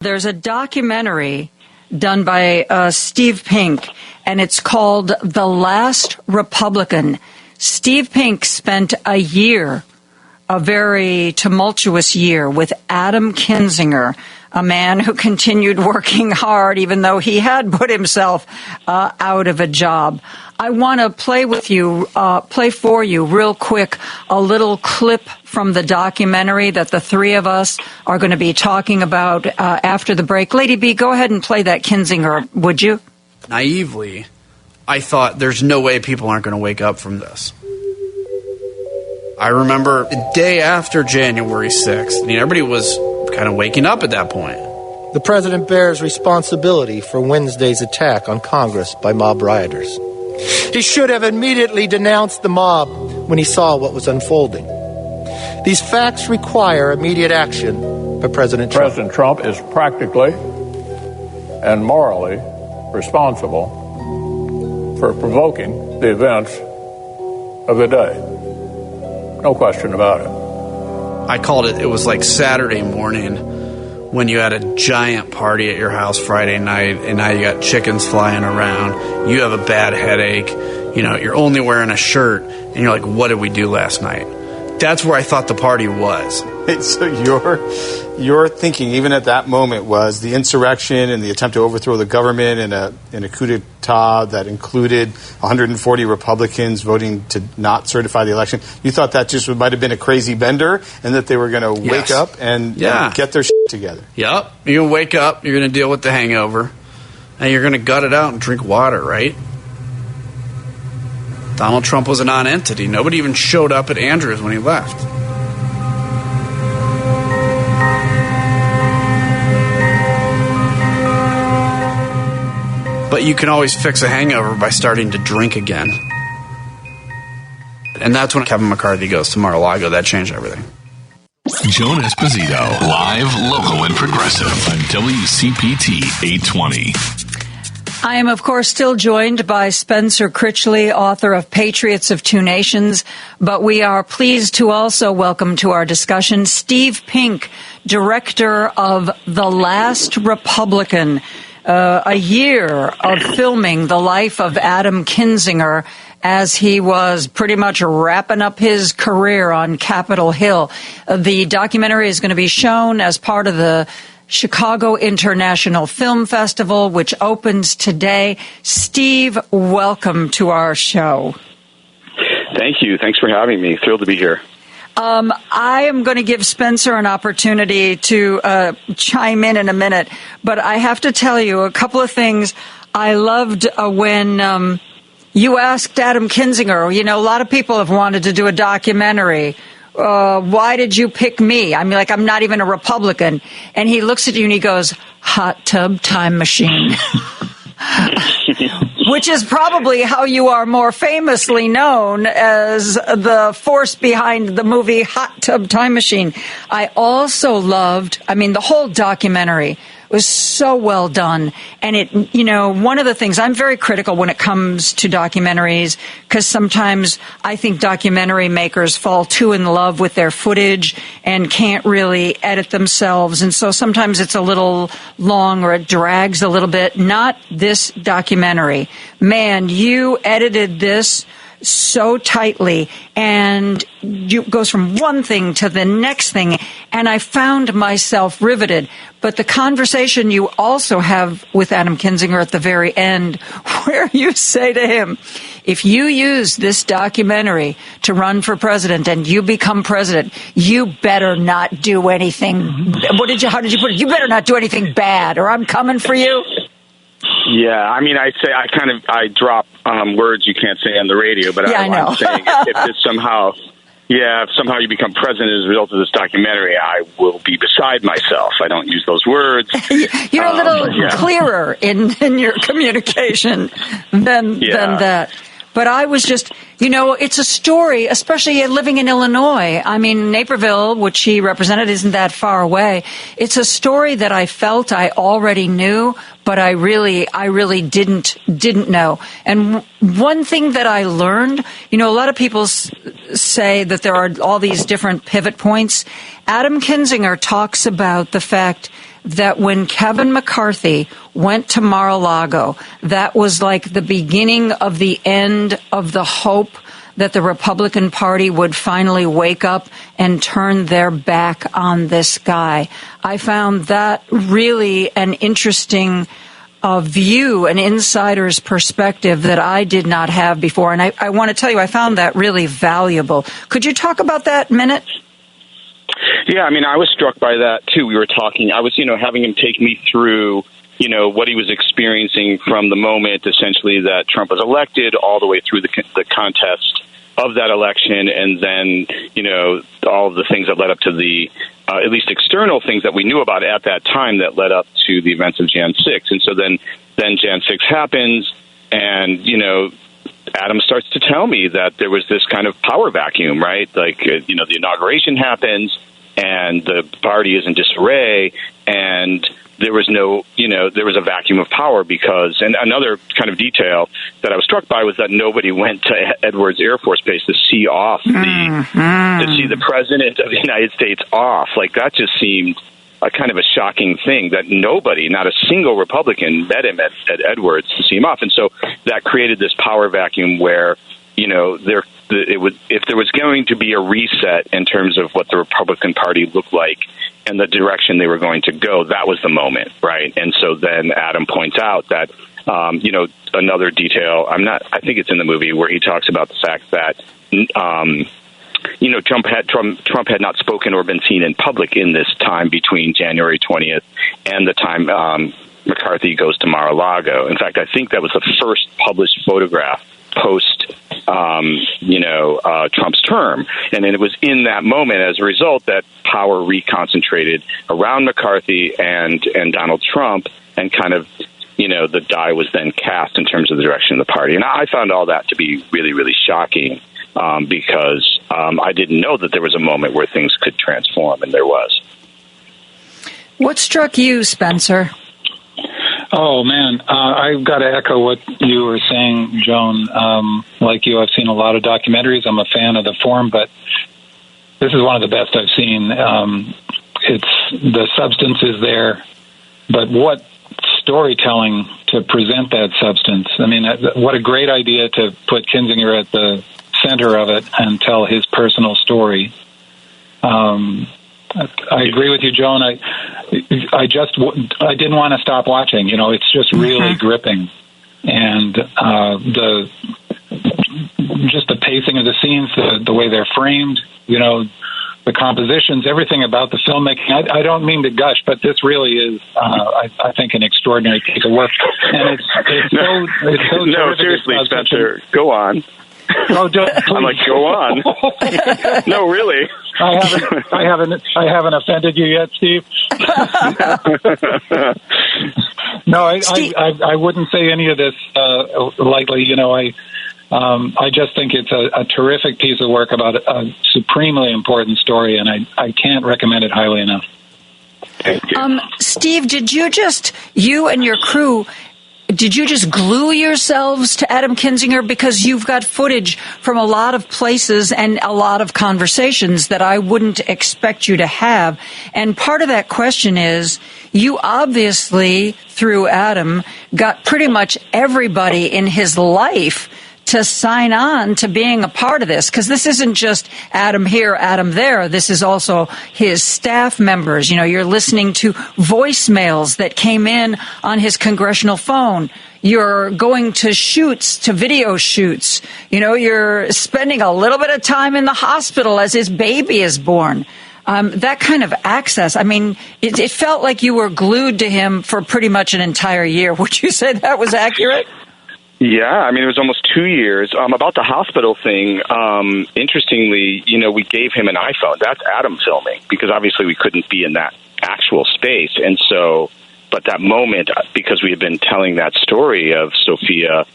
There's a documentary done by Steve Pink, and it's called The Last Republican. Steve Pink spent a year, a very tumultuous year, with Adam Kinzinger, a man who continued working hard even though he had put himself out of a job. I want to play for you real quick a little clip from the documentary that the three of us are going to be talking about after the break. Lady B, go ahead and play that Kinzinger, would you? Naively, I thought there's no way people aren't going to wake up from this. I remember the day after January 6th, everybody was kind of waking up at that point. The president bears responsibility for Wednesday's attack on Congress by mob rioters. He should have immediately denounced the mob when he saw what was unfolding. These facts require immediate action by President Trump. President Trump is practically and morally responsible for provoking the events of the day. No question about it. I called it was like Saturday morning when you had a giant party at your house Friday night, and now you got chickens flying around. You have a bad headache. You're only wearing a shirt, and you're like, what did we do last night? That's where I thought the party was. So your thinking, even at that moment, was the insurrection and the attempt to overthrow the government in a coup d'etat that included 140 Republicans voting to not certify the election. You thought that just might have been a crazy bender, and that they were going to wake up and get their shit together. Yep. You're going to wake up, you're going to deal with the hangover, and you're going to gut it out and drink water, right? Donald Trump was a non-entity. Nobody even showed up at Andrews when he left. But you can always fix a hangover by starting to drink again. And that's when Kevin McCarthy goes to Mar-a-Lago. That changed everything. Joan Esposito, live, local, and progressive on WCPT 820. I am, of course, still joined by Spencer Critchley, author of Patriots of Two Nations, but we are pleased to also welcome to our discussion Steve Pink, director of The Last Republican, a year of filming the life of Adam Kinzinger as he was pretty much wrapping up his career on Capitol Hill. The documentary is going to be shown as part of the Chicago International Film Festival, which opens today. Steve, welcome to our show. Thank you. Thanks for having me. Thrilled to be here. I am going to give Spencer an opportunity to chime in a minute, but I have to tell you a couple of things. I loved when you asked Adam Kinzinger, a lot of people have wanted to do a documentary. Why did you pick me? I'm not even a Republican. And he looks at you and he goes, hot tub time machine. Which is probably how you are more famously known as the force behind the movie Hot Tub Time Machine. I also loved, the whole documentary was so well done. And one of the things, I'm very critical when it comes to documentaries, because sometimes I think documentary makers fall too in love with their footage and can't really edit themselves. And so sometimes it's a little long or it drags a little bit. Not this documentary. Man, you edited this so tightly, and it goes from one thing to the next thing, and I found myself riveted. But the conversation you also have with Adam Kinzinger at the very end, where you say to him, if you use this documentary to run for president and you become president, you better not do anything. How did you put it? You better not do anything bad, or I'm coming for you. Yeah, I drop words you can't say on the radio, but I know. I'm saying if this somehow you become president as a result of this documentary, I will be beside myself. I don't use those words. You're a little clearer in your communication than that. But I was just, it's a story, especially living in Illinois. Naperville, which he represented, isn't that far away. It's a story that I felt I already knew, but I really didn't know. And one thing that I learned, a lot of people say that there are all these different pivot points. Adam Kinzinger talks about the fact that when Kevin McCarthy went to Mar-a-Lago, that was like the beginning of the end of the hope that the Republican Party would finally wake up and turn their back on this guy. I found that really an interesting view, an insider's perspective that I did not have before. And I want to tell you, I found that really valuable. Could you talk about that a minute? Yeah, I mean, I was struck by that, too. We were talking, I was, having him take me through, what he was experiencing from the moment, essentially, that Trump was elected all the way through the contest of that election, and then, all of the things that led up to the, at least external things that we knew about at that time that led up to the events of Jan 6. And so then Jan 6 happens, and, Adam starts to tell me that there was this kind of power vacuum, right? Like, the inauguration happens, and the party is in disarray, and there was there was a vacuum of power because, and another kind of detail that I was struck by was that nobody went to Edwards Air Force Base to see off to see the president of the United States off. Like, that just seemed a kind of a shocking thing that nobody, not a single Republican, met him at Edwards to see him off. And so that created this power vacuum where, if there was going to be a reset in terms of what the Republican Party looked like and the direction they were going to go, that was the moment, right? And so then Adam points out that, another detail, I think it's in the movie where he talks about the fact that, Trump had not spoken or been seen in public in this time between January 20th and the time McCarthy goes to Mar-a-Lago. In fact, I think that was the first published photograph post, Trump's term. And then it was in that moment, as a result, that power reconcentrated around McCarthy and Donald Trump, and kind of, the die was then cast in terms of the direction of the party. And I found all that to be really, really shocking because I didn't know that there was a moment where things could transform, and there was. What struck you, Spencer? Oh, man, I've got to echo what you were saying, Joan. Like you, I've seen a lot of documentaries. I'm a fan of the form, but this is one of the best I've seen. The substance is there, but what storytelling to present that substance. I mean, what a great idea to put Kinzinger at the center of it and tell his personal story. I agree with you, Joan. I didn't want to stop watching. It's just really gripping, and the pacing of the scenes, the way they're framed, the compositions, everything about the filmmaking. I don't mean to gush, but this really is, I think, an extraordinary piece of work, and it's so no, seriously, Spencer, go on. Oh, I'm like, go on. No, really. I haven't offended you yet, Steve. No, I wouldn't say any of this lightly. I just think it's a terrific piece of work about a supremely important story, and I can't recommend it highly enough. Thank you. Steve, you and your crew, did you just glue yourselves to Adam Kinzinger? Because you've got footage from a lot of places and a lot of conversations that I wouldn't expect you to have. And part of that question is, you obviously, through Adam, got pretty much everybody in his life to sign on to being a part of this, because this isn't just Adam here, Adam there. This is also his staff members. You're listening to voicemails that came in on his congressional phone. You're going to video shoots. You're spending a little bit of time in the hospital as his baby is born. That kind of access, I mean, it felt like you were glued to him for pretty much an entire year. Would you say that was accurate? Yeah, I mean, it was almost 2 years. About the hospital thing, interestingly, we gave him an iPhone. That's Adam filming, because obviously we couldn't be in that actual space. And so, but that moment, because we had been telling that story of Sophia's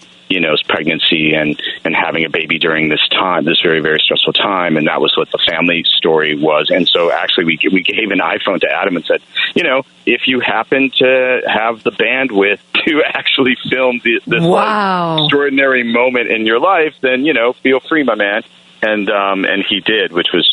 pregnancy and having a baby during this time, this very, very stressful time, and that was what the family story was. And so actually we gave an iPhone to Adam and said, if you happen to have the bandwidth to actually film this extraordinary moment in your life, then, feel free, my man. And he did, which was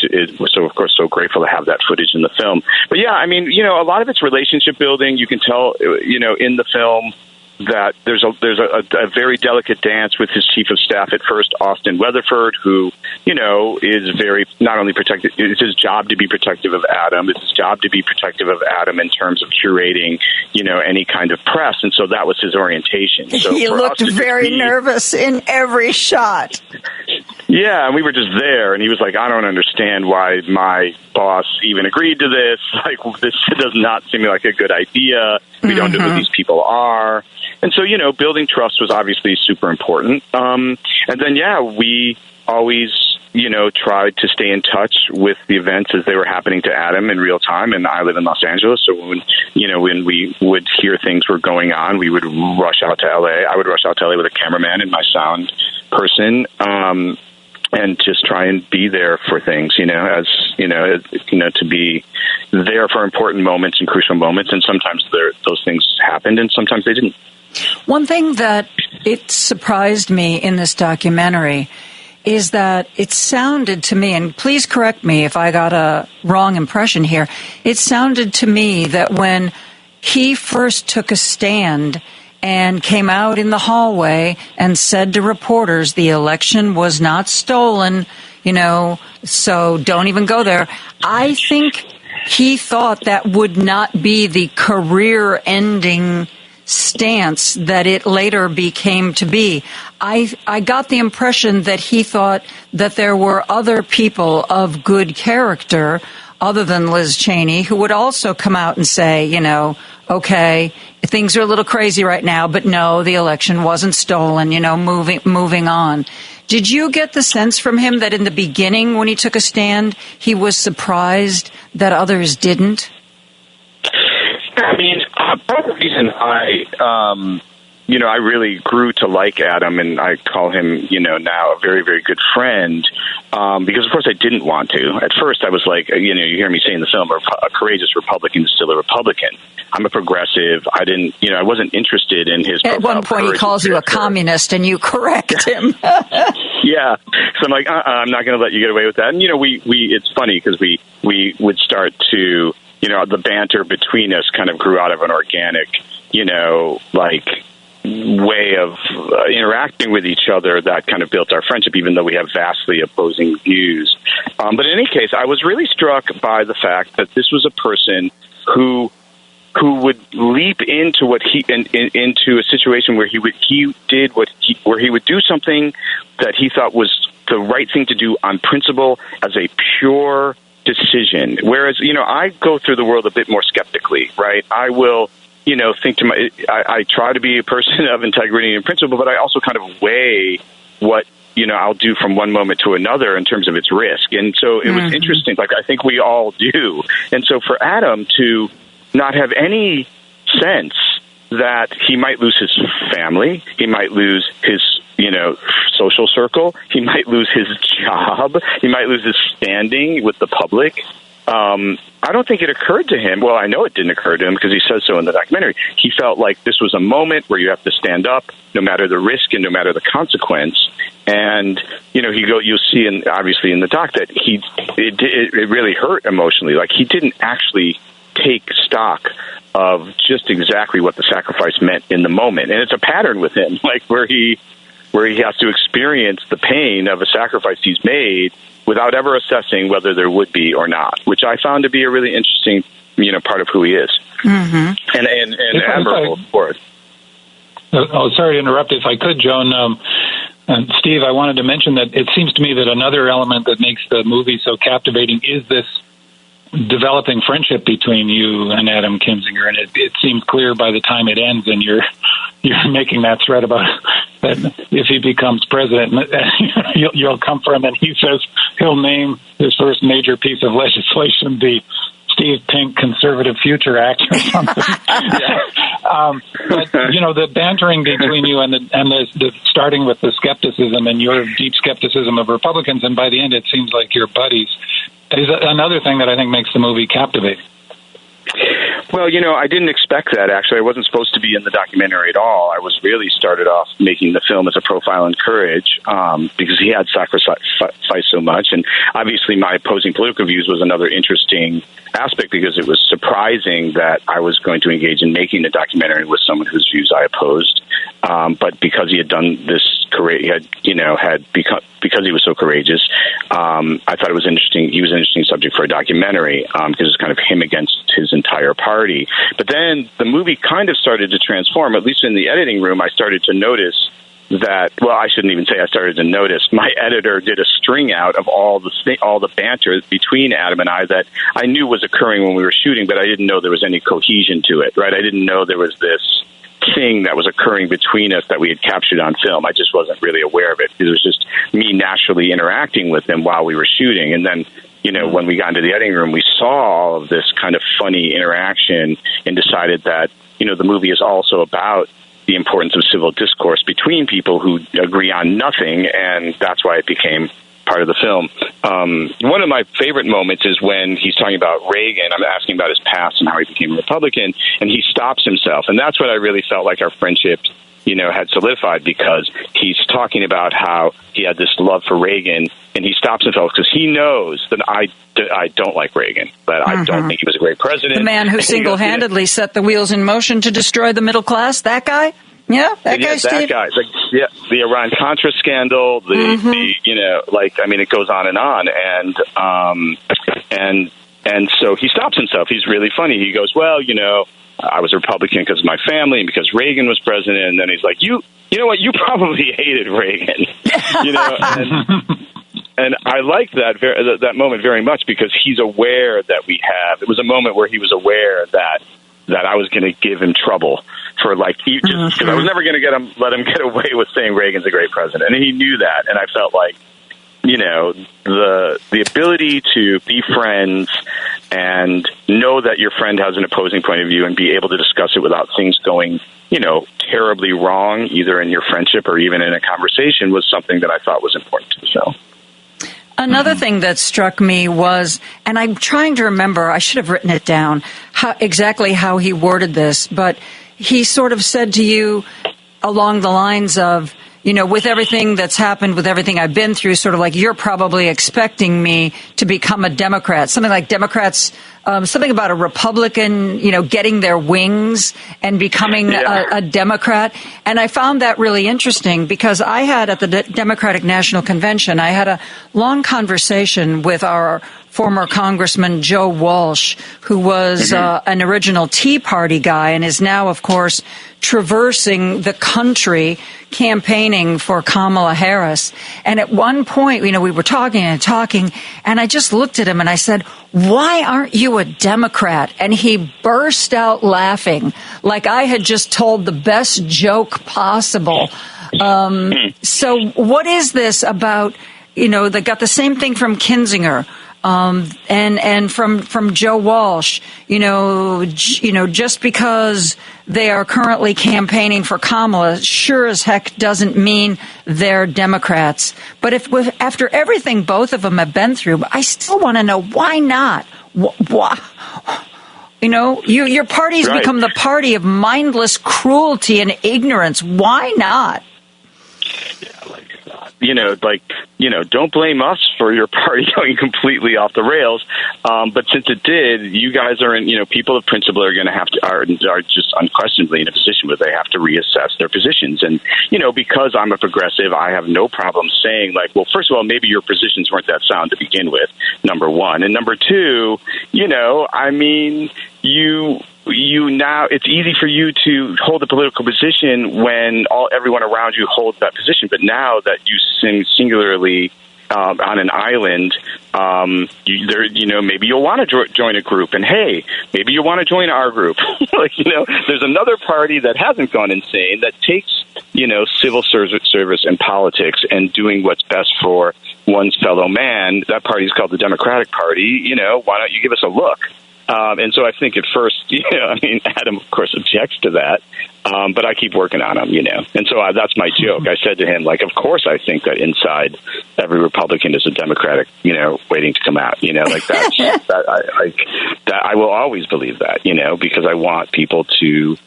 so, of course, so grateful to have that footage in the film. But yeah, I mean, a lot of it's relationship building. You can tell, in the film that there's a very delicate dance with his chief of staff at first, Austin Weatherford, who, is very, not only protective, it's his job to be protective of Adam. It's his job to be protective of Adam in terms of curating, any kind of press. And so that was his orientation. So he looked very nervous in every shot. Yeah, and we were just there, and he was like, I don't understand why my boss even agreed to this. Like, this does not seem like a good idea. We don't know who these people are. And so, building trust was obviously super important. And then, we always, tried to stay in touch with the events as they were happening to Adam in real time. And I live in Los Angeles, so when we would hear things were going on, we would rush out to LA. I would rush out to LA with a cameraman and my sound person. And just try and be there for things, to be there for important moments and crucial moments. And sometimes those things happened and sometimes they didn't. One thing that it surprised me in this documentary is that it sounded to me, and please correct me if I got a wrong impression here, it sounded to me that when he first took a stand and came out in the hallway and said to reporters the election was not stolen, so don't even go there. I think he thought that would not be the career-ending stance that it later became to be. I got the impression that he thought that there were other people of good character other than Liz Cheney who would also come out and say, okay, things are a little crazy right now, but no, the election wasn't stolen, moving on. Did you get the sense from him that in the beginning when he took a stand, he was surprised that others didn't? I mean, part of the reason I really grew to like Adam, and I call him, now a very, very good friend, because, of course, I didn't want to. At first, I was like, you hear me say in the film, a courageous Republican is still a Republican. I'm a progressive. I wasn't interested in his At one point, he calls you a communist, and you correct him. Yeah. So I'm like, I'm not going to let you get away with that. And, it's funny because we would start to, the banter between us kind of grew out of an organic, way of interacting with each other that kind of built our friendship, even though we have vastly opposing views. But in any case, I was really struck by the fact that this was a person who would leap into into a situation where he would do something that he thought was the right thing to do on principle as a pure decision. Whereas, I go through the world a bit more skeptically, right? I will, think to I try to be a person of integrity and principle, but I also kind of weigh what, I'll do from one moment to another in terms of its risk. And so it was interesting. Like, I think we all do. And so for Adam to not have any sense that he might lose his family, he might lose his, social circle, he might lose his job, he might lose his standing with the public. I don't think it occurred to him. Well, I know it didn't occur to him because he says so in the documentary. He felt like this was a moment where you have to stand up, no matter the risk and no matter the consequence. And you'll see, obviously in the doc, that it really hurt emotionally. Like, he didn't actually take stock of just exactly what the sacrifice meant in the moment. And it's a pattern with him, like where he has to experience the pain of a sacrifice he's made without ever assessing whether there would be or not, which I found to be a really interesting, part of who he is. Mm-hmm. And admirable for it. Oh, sorry to interrupt. If I could, Joan, Steve, I wanted to mention that it seems to me that another element that makes the movie so captivating is this developing friendship between you and Adam Kinzinger, and it seems clear by the time it ends, and you're making that threat about that if he becomes president, you'll come for him, and he says he'll name his first major piece of legislation the Steve Pink Conservative Future Act or something. But the bantering between you and the starting with the skepticism and your deep skepticism of Republicans, and by the end it seems like you're buddies, is another thing that I think makes the movie captivating. Well, I didn't expect that, actually. I wasn't supposed to be in the documentary at all. I was really started off making the film as a profile in courage because he had sacrificed so much. And obviously my opposing political views was another interesting aspect because it was surprising that I was going to engage in making a documentary with someone whose views I opposed. But because he had done this, because he was so courageous, I thought it was interesting. He was an interesting subject for a documentary because it's kind of him against his entire party. But then the movie kind of started to transform. At least in the editing room, I started to notice that. Well, I shouldn't even say I started to notice. My editor did a string out of all the banter between Adam and I that I knew was occurring when we were shooting, but I didn't know there was any cohesion to it. Right? I didn't know there was this thing that was occurring between us that we had captured on film. I just wasn't really aware of it. It was just me naturally interacting with him while we were shooting. And then, when we got into the editing room, we saw all of this kind of funny interaction and decided that, the movie is also about the importance of civil discourse between people who agree on nothing. And that's why it became part of the film. One of my favorite moments is when he's talking about Reagan. I'm asking about his past and how he became a Republican, and he stops himself. And that's what I really felt like our friendship, had solidified, because he's talking about how he had this love for Reagan, and he stops himself because he knows that I don't like Reagan, but I don't think he was a great president. The man who single-handedly set the wheels in motion to destroy the middle class, that guy? Yeah, that guy, Steve? That guy. The Iran-Contra scandal, it goes on. And so he stops himself. He's really funny. He goes, well, I was a Republican because of my family and because Reagan was president. And then he's like, you know what? You probably hated Reagan, and I liked that moment very much because he's aware that it was a moment where he was aware that I was going to give him trouble for because I was never going to let him get away with saying Reagan's a great president. And he knew that. And I felt like, the ability to be friends and know that your friend has an opposing point of view and be able to discuss it without things going, terribly wrong, either in your friendship or even in a conversation, was something that I thought was important to the film. Another thing that struck me was, and I'm trying to remember, I should have written it down, exactly how he worded this, but he sort of said to you along the lines of, with everything that's happened, with everything I've been through, sort of like, you're probably expecting me to become a Democrat. Something like Democrats, something about a Republican, getting their wings and becoming a Democrat. And I found that really interesting because I had at the Democratic National Convention, I had a long conversation with our former Congressman Joe Walsh, who was an original Tea Party guy and is now, of course, traversing the country campaigning for Kamala Harris. And at one point, we were talking, and I just looked at him and I said, why aren't you a Democrat? And he burst out laughing like I had just told the best joke possible. So what is this about, they got the same thing from Kinzinger. And from Joe Walsh, just because they are currently campaigning for Kamala, sure as heck doesn't mean they're Democrats. But after everything both of them have been through, I still want to know why not? Why? Your party's become the party of mindless cruelty and ignorance. Why not? Don't blame us for your party going completely off the rails. But since it did, you guys are people of principle are going to are just unquestionably in a position where they have to reassess their positions. And, because I'm a progressive, I have no problem saying well, first of all, maybe your positions weren't that sound to begin with, number one. And number two, now it's easy for you to hold a political position when everyone around you holds that position. But now that you sing singularly on an island, maybe you'll want to join a group, and hey, maybe you want to join our group. There's another party that hasn't gone insane that takes civil service and politics and doing what's best for one's fellow man. That party is called the Democratic Party. Why don't you give us a look? And so I think at first, Adam, of course, objects to that. But I keep working on them, And so that's my joke. I said to him, like, of course I think that inside every Republican is a Democratic, waiting to come out. Like that's that I will always believe that, because I want people to,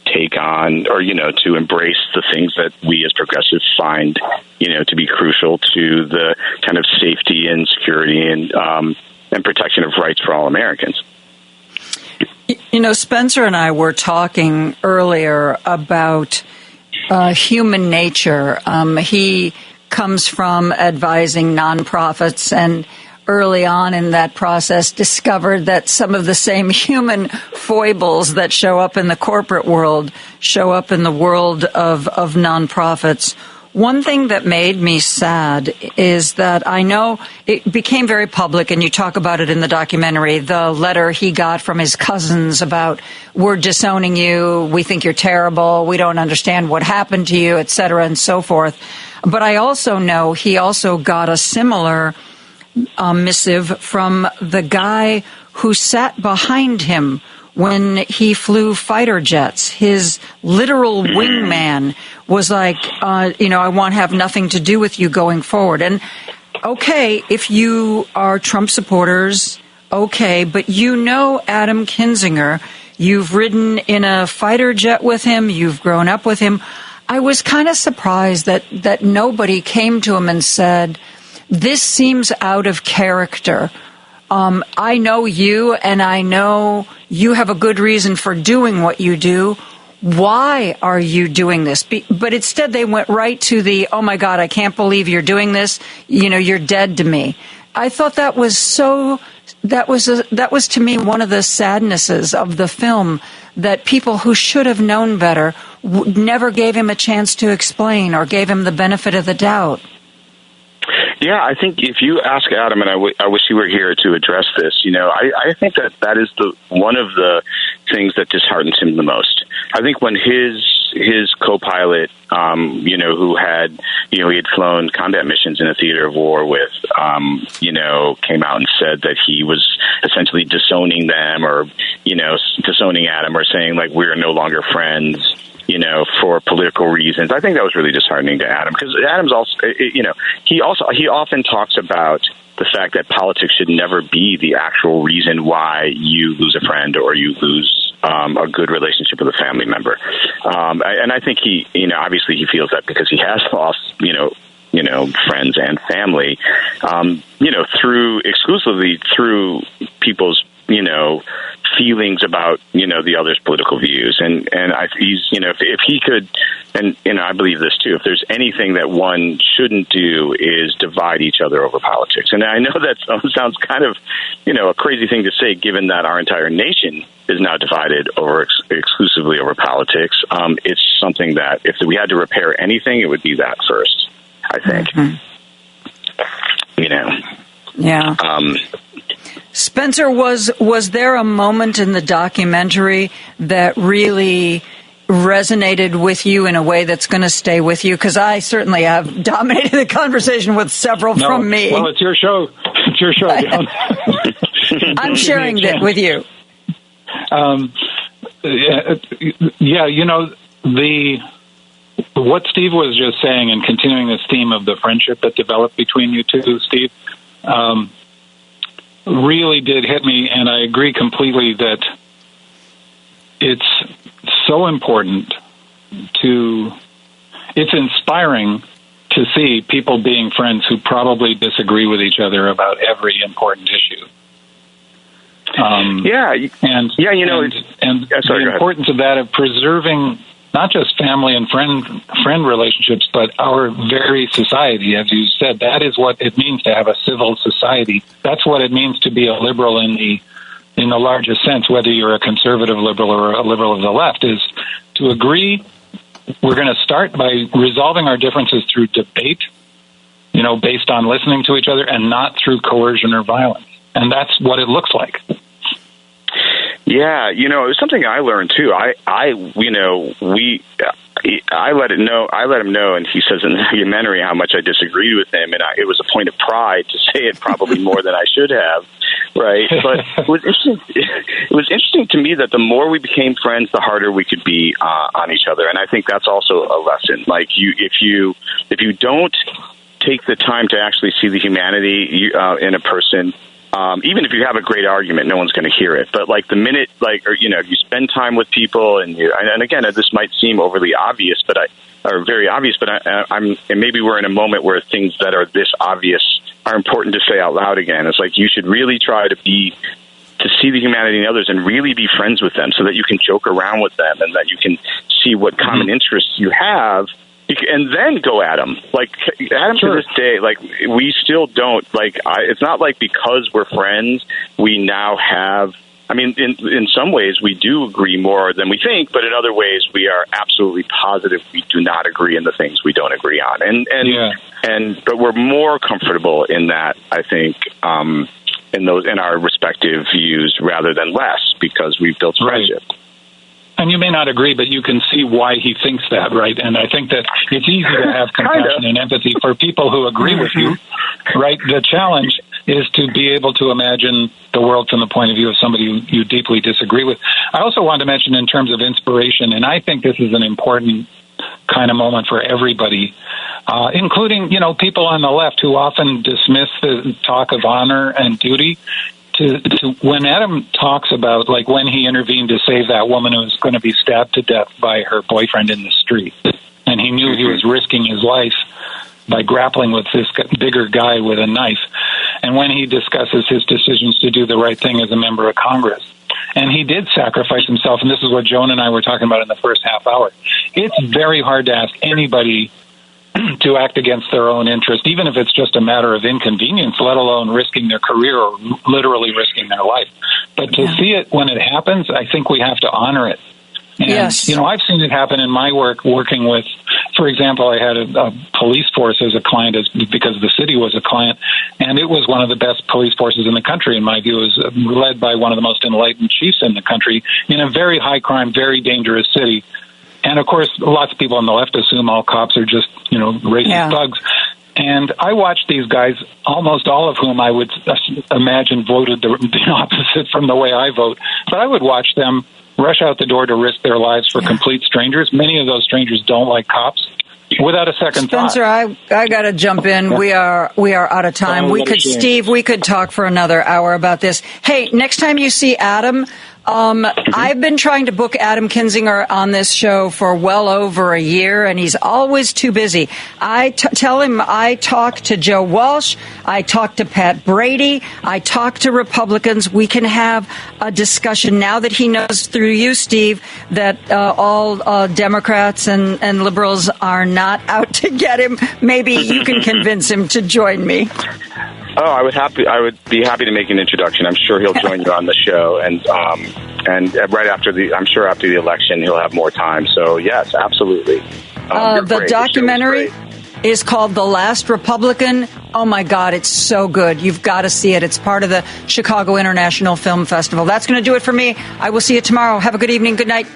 take on or, to embrace the things that we as progressives find, to be crucial to the kind of safety and security and protection of rights for all Americans. Spencer and I were talking earlier about human nature. He comes from advising nonprofits and early on in that process discovered that some of the same human foibles that show up in the corporate world show up in the world of nonprofits. One thing that made me sad is that I know it became very public, and you talk about it in the documentary, the letter he got from his cousins about, we're disowning you, we think you're terrible, we don't understand what happened to you, et cetera, and so forth. But I also know he also got a similar missive from the guy who sat behind him when he flew fighter jets. His literal wingman was like, I want to have nothing to do with you going forward. And okay, if you are Trump supporters, okay, but Adam Kinzinger, you've ridden in a fighter jet with him, you've grown up with him. I was kind of surprised that nobody came to him and said, this seems out of character. I know you, and I know you have a good reason for doing what you do. Why are you doing this? But instead they went right to the, oh my God, I can't believe you're doing this. You're dead to me. I thought that was to me one of the sadnesses of the film, that people who should have known better never gave him a chance to explain or gave him the benefit of the doubt. Yeah, I think if you ask Adam, and I wish he were here to address this, I think that is one of the things that disheartens him the most. I think when his co-pilot, who had, he had flown combat missions in a theater of war with, came out and said that he was essentially disowning them or, disowning Adam or saying, like, we're no longer friends, for political reasons. I think that was really disheartening to Adam, because Adam's also, he often talks about the fact that politics should never be the actual reason why you lose a friend or you lose a good relationship with a family member. And I think he, obviously he feels that because he has lost, friends and family, exclusively through people's, feelings about, the other's political views. And he's, if he could, and, I believe this too, if there's anything that one shouldn't do is divide each other over politics. And I know that sounds kind of, a crazy thing to say, given that our entire nation is now divided over exclusively over politics. It's something that if we had to repair anything, it would be that first, I think. Mm-hmm. Yeah. Spencer, was there a moment in the documentary that really resonated with you in a way that's going to stay with you? Because I certainly have dominated the conversation with several from me. Well, it's your show. It's your show, Joan. I'm sharing it with you. What Steve was just saying, and continuing this theme of the friendship that developed between you two, Steve, really did hit me, and I agree completely that it's so important it's inspiring to see people being friends who probably disagree with each other about every important issue. The importance of that, of preserving not just family and friend relationships, but our very society. As you said, that is what it means to have a civil society. That's what it means to be a liberal in the largest sense, whether you're a conservative liberal or a liberal of the left, is to agree. We're going to start by resolving our differences through debate, based on listening to each other, and not through coercion or violence. And that's what it looks like. Yeah, it was something I learned too. I let him know, and he says in the documentary how much I disagreed with him, and it was a point of pride to say it probably more than I should have, right? But it was interesting. It was interesting to me that the more we became friends, the harder we could be on each other, and I think that's also a lesson. Like if you don't take the time to actually see the humanity in a person. Even if you have a great argument, no one's going to hear it. But like the minute, you spend time with people, and again, this might seem overly obvious, or very obvious, but and maybe we're in a moment where things that are this obvious are important to say out loud again. It's like you should really try to see the humanity in others and really be friends with them, so that you can joke around with them and that you can see what common interests you have. And then go at him. Like Adam, to this day, like we still don't like. It's not like because we're friends, we now have. I mean, in some ways, we do agree more than we think, but in other ways, we are absolutely positive we do not agree in the things we don't agree on. But we're more comfortable in that, I think, in our respective views rather than less, because we've built friendship. Right. And you may not agree, but you can see why he thinks that, right? And I think that it's easy to have compassion and empathy for people who agree with you, right? The challenge is to be able to imagine the world from the point of view of somebody you deeply disagree with. I also wanted to mention in terms of inspiration, and I think this is an important kind of moment for everybody, including, people on the left who often dismiss the talk of honor and duty. When Adam talks about, like, when he intervened to save that woman who was going to be stabbed to death by her boyfriend in the street, and he knew he was risking his life by grappling with this bigger guy with a knife, and when he discusses his decisions to do the right thing as a member of Congress, and he did sacrifice himself, and this is what Joan and I were talking about in the first half hour. It's very hard to ask anybody to act against their own interest, even if it's just a matter of inconvenience, let alone risking their career or literally risking their life. But to see it when it happens, I think we have to honor it. And, yes. I've seen it happen in my work working with, for example, I had a police force as a client because the city was a client, and it was one of the best police forces in the country, in my view. It was led by one of the most enlightened chiefs in the country in a very high crime, very dangerous city. And, of course, lots of people on the left assume all cops are just, racist thugs. And I watched these guys, almost all of whom I would imagine voted the opposite from the way I vote. But I would watch them rush out the door to risk their lives for complete strangers. Many of those strangers don't like cops. Without a second Spencer, thought. I got to jump in. We are out of time. Steve, we could talk for another hour about this. Hey, next time you see Adam, I've been trying to book Adam Kinzinger on this show for well over a year, and he's always too busy. I tell him I talk to Joe Walsh, I talk to Pat Brady, I talk to Republicans. We can have a discussion now that he knows through you, Steve, that all Democrats and liberals are not out to get him. Maybe you can convince him to join me. Oh, I would be happy to make an introduction. I'm sure he'll join you on the show, and right after after the election, he'll have more time. So yes, absolutely. The documentary is called The Last Republican. Oh my God, it's so good. You've got to see it. It's part of the Chicago International Film Festival. That's going to do it for me. I will see you tomorrow. Have a good evening. Good night.